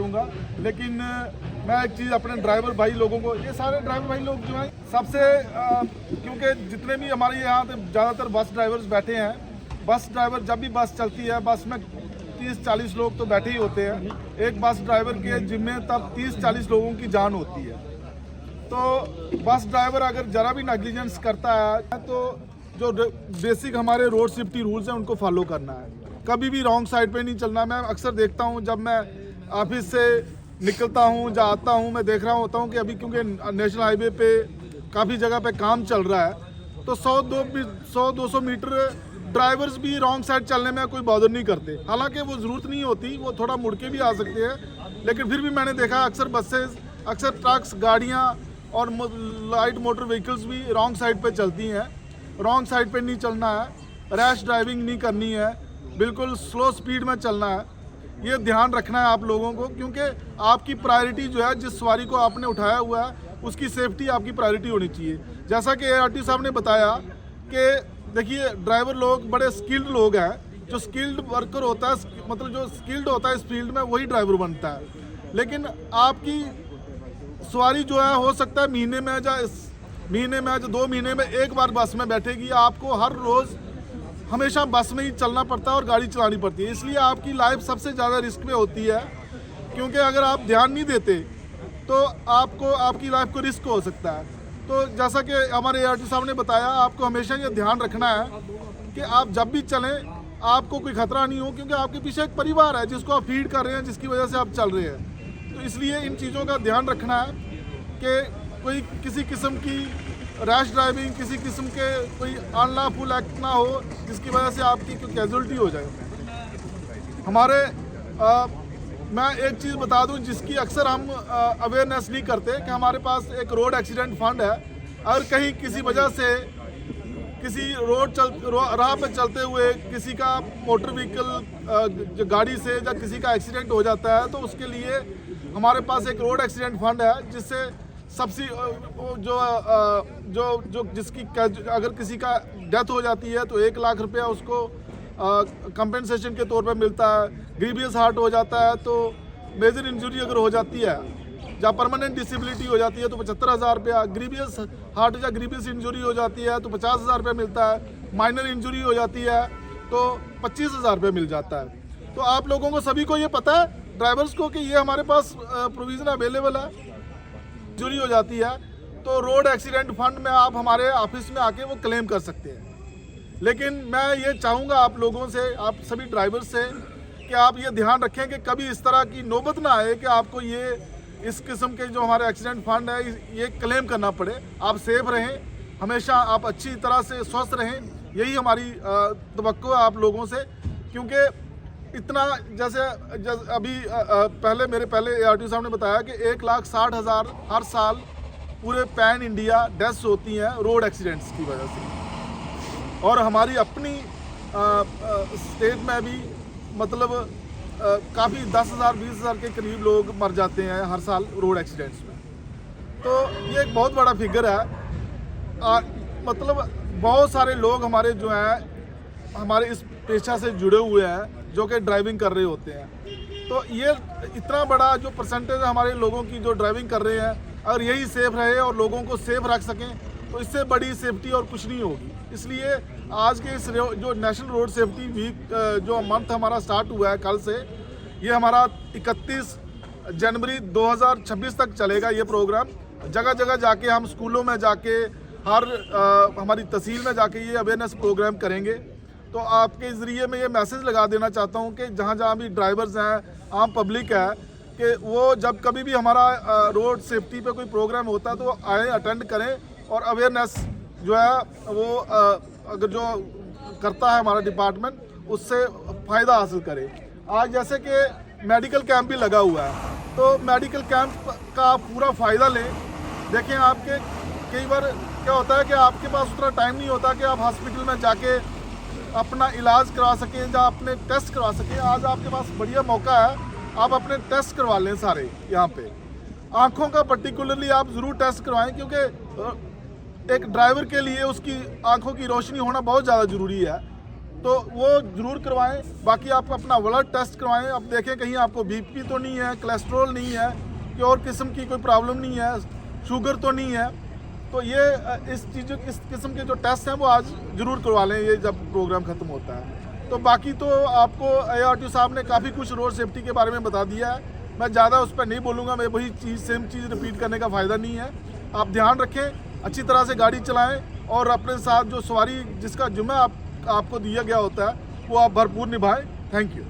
करूँगा, लेकिन मैं एक चीज़ अपने ड्राइवर भाई लोगों को, ये सारे ड्राइवर भाई लोग जो हैं सबसे क्योंकि जितने भी हमारे यहाँ पे ज़्यादातर बस ड्राइवर्स बैठे हैं, बस ड्राइवर जब भी बस चलती है बस में 30-40 लोग तो बैठे ही होते हैं। एक बस ड्राइवर के जिम्मे तब 30-40 लोगों की जान होती है। तो बस ड्राइवर अगर ज़रा भी नेग्लिजेंस करता है तो जो बेसिक हमारे रोड सेफ्टी रूल्स हैं उनको फॉलो करना है। कभी भी रॉन्ग साइड पे नहीं चलना। मैं अक्सर देखता हूँ जब मैं ऑफिस से निकलता हूँ या आता हूँ, मैं देख रहा होता हूँ कि अभी क्योंकि नेशनल हाईवे पे काफ़ी जगह पे काम चल रहा है तो 100-200 मीटर ड्राइवर्स भी रॉन्ग साइड चलने में कोई बॉदर नहीं करते। हालांकि वो ज़रूरत नहीं होती, वो थोड़ा मुड़ के भी आ सकते हैं, लेकिन फिर भी मैंने देखा अक्सर बसेस, अक्सर ट्रक्स, गाड़ियाँ और लाइट मोटर व्हीकल्स भी रॉन्ग साइड पे चलती हैं। रॉन्ग साइड पे नहीं चलना है, रैश ड्राइविंग नहीं करनी है, बिल्कुल स्लो स्पीड में चलना है। ये ध्यान रखना है आप लोगों को, क्योंकि आपकी प्रायोरिटी जो है, जिस सवारी को आपने उठाया हुआ है उसकी सेफ्टी आपकी प्रायोरिटी होनी चाहिए। जैसा कि ARTO साहब ने बताया कि देखिए ड्राइवर लोग बड़े स्किल्ड लोग हैं, जो स्किल्ड वर्कर होता है, मतलब जो स्किल्ड होता है इस फील्ड में वही ड्राइवर बनता है। लेकिन आपकी सवारी जो है हो सकता है महीने में या 2 महीने में एक बार बस में बैठेगी, आपको हर रोज़ हमेशा बस में ही चलना पड़ता है और गाड़ी चलानी पड़ती है। इसलिए आपकी लाइफ सबसे ज़्यादा रिस्क में होती है, क्योंकि अगर आप ध्यान नहीं देते तो आपको आपकी लाइफ को रिस्क हो सकता है। तो जैसा कि हमारे ARTO साहब ने बताया, आपको हमेशा ये ध्यान रखना है कि आप जब भी चलें आपको कोई खतरा नहीं हो, क्योंकि आपके पीछे एक परिवार है जिसको आप फीड कर रहे हैं, जिसकी वजह से आप चल रहे हैं। तो इसलिए इन चीज़ों का ध्यान रखना है कि कोई किसी किस्म की रैश ड्राइविंग, किसी किस्म के कोई अनलॉफुल एक्ट ना हो जिसकी वजह से आपकी कोई कैजुअल्टी हो जाए। हमारे मैं एक चीज़ बता दूं जिसकी अक्सर हम अवेयरनेस नहीं करते कि हमारे पास एक रोड एक्सीडेंट फंड है। अगर कहीं किसी वजह से किसी राह पे चलते हुए किसी का मोटर व्हीकल गाड़ी से या किसी का एक्सीडेंट हो जाता है तो उसके लिए हमारे पास एक रोड एक्सीडेंट फंड है, जिससे जिसकी अगर किसी का डेथ हो जाती है तो 1 लाख रुपया उसको कंपेंसेशन के तौर पे मिलता है। ग्रीवियस हार्ट हो जाता है तो मेजर इंजरी अगर हो जाती है या परमानेंट डिसेबिलिटी हो जाती है तो 75,000 रुपया, ग्रीवियस हार्ट या ग्रीवियस इंजरी हो जाती है तो 50,000 रुपया मिलता है, माइनर इंजरी हो जाती है तो 25,000 रुपया मिल जाता है। तो आप लोगों को सभी को ये पता है, ड्राइवर्स को, कि ये हमारे पास प्रोविज़न अवेलेबल है। इंजरी हो जाती है तो रोड एक्सीडेंट फंड में आप हमारे ऑफिस में आके वो क्लेम कर सकते हैं। लेकिन मैं ये चाहूँगा आप लोगों से, आप सभी ड्राइवर से, कि आप ये ध्यान रखें कि कभी इस तरह की नौबत ना आए कि आपको ये इस किस्म के जो हमारे एक्सीडेंट फंड है ये क्लेम करना पड़े। आप सेफ रहें, हमेशा आप अच्छी तरह से स्वस्थ रहें, यही हमारी तवक्को है आप लोगों से। क्योंकि इतना जैसे अभी मेरे पहले ARTO साहब ने बताया कि 1,60,000 हर साल पूरे पैन इंडिया डेथ्स होती हैं रोड एक्सीडेंट्स की वजह से। और हमारी अपनी स्टेट में भी मतलब काफ़ी 10,000-20,000 के करीब लोग मर जाते हैं हर साल रोड एक्सीडेंट्स में। तो ये एक बहुत बड़ा फिगर है। मतलब बहुत सारे लोग हमारे जो हैं हमारे इस पेशा से जुड़े हुए हैं जो कि ड्राइविंग कर रहे होते हैं। तो ये इतना बड़ा जो परसेंटेज है हमारे लोगों की जो ड्राइविंग कर रहे हैं, अगर यही सेफ रहे और लोगों को सेफ रख सकें तो इससे बड़ी सेफ्टी और कुछ नहीं होगी। इसलिए आज के इस जो नेशनल रोड सेफ्टी वीक जो मंथ हमारा स्टार्ट हुआ है कल से, ये हमारा 31 जनवरी 2026 तक चलेगा। ये प्रोग्राम जगह जगह जाके हम स्कूलों में जाके हमारी तहसील में जाके ये अवेयरनेस प्रोग्राम करेंगे। तो आपके ज़रिए मैं ये मैसेज लगा देना चाहता हूँ कि जहाँ जहाँ भी ड्राइवर्स हैं, आम पब्लिक है, कि वो जब कभी भी हमारा रोड सेफ्टी पे कोई प्रोग्राम होता है तो वो आए, अटेंड करें और अवेयरनेस जो है वो अगर जो करता है हमारा डिपार्टमेंट उससे फ़ायदा हासिल करें। आज जैसे कि मेडिकल कैंप भी लगा हुआ है, तो मेडिकल कैंप का पूरा फ़ायदा लें। देखें, आपके कई बार क्या होता है कि आपके पास उतना टाइम नहीं होता कि आप हॉस्पिटल में जाके अपना इलाज करवा सकें या अपने टेस्ट करवा सकें। आज आपके पास बढ़िया मौका है, आप अपने टेस्ट करवा लें सारे। यहाँ पे आँखों का पर्टिकुलरली आप ज़रूर टेस्ट करवाएं, क्योंकि एक ड्राइवर के लिए उसकी आँखों की रोशनी होना बहुत ज़्यादा ज़रूरी है। तो वो ज़रूर करवाएं। बाकी आप अपना ब्लड टेस्ट करवाएं, अब देखें कहीं आपको बीपी तो नहीं है, कोलेस्ट्रॉल नहीं है, कि और किस्म की कोई प्रॉब्लम नहीं है, शुगर तो नहीं है। तो ये इस किस्म के जो टेस्ट हैं वो आज ज़रूर करवा लें ये जब प्रोग्राम ख़त्म होता है। तो बाकी तो आपको ARTO साहब ने काफ़ी कुछ रोड सेफ्टी के बारे में बता दिया है, मैं ज़्यादा उस पर नहीं बोलूँगा, मैं वही चीज़ सेम चीज़ रिपीट करने का फ़ायदा नहीं है। आप ध्यान रखें, अच्छी तरह से गाड़ी चलाएँ और अपने साथ जो सवारी जिसका जिम्मा आपको दिया गया होता है वो आप भरपूर निभाएं। Thank you.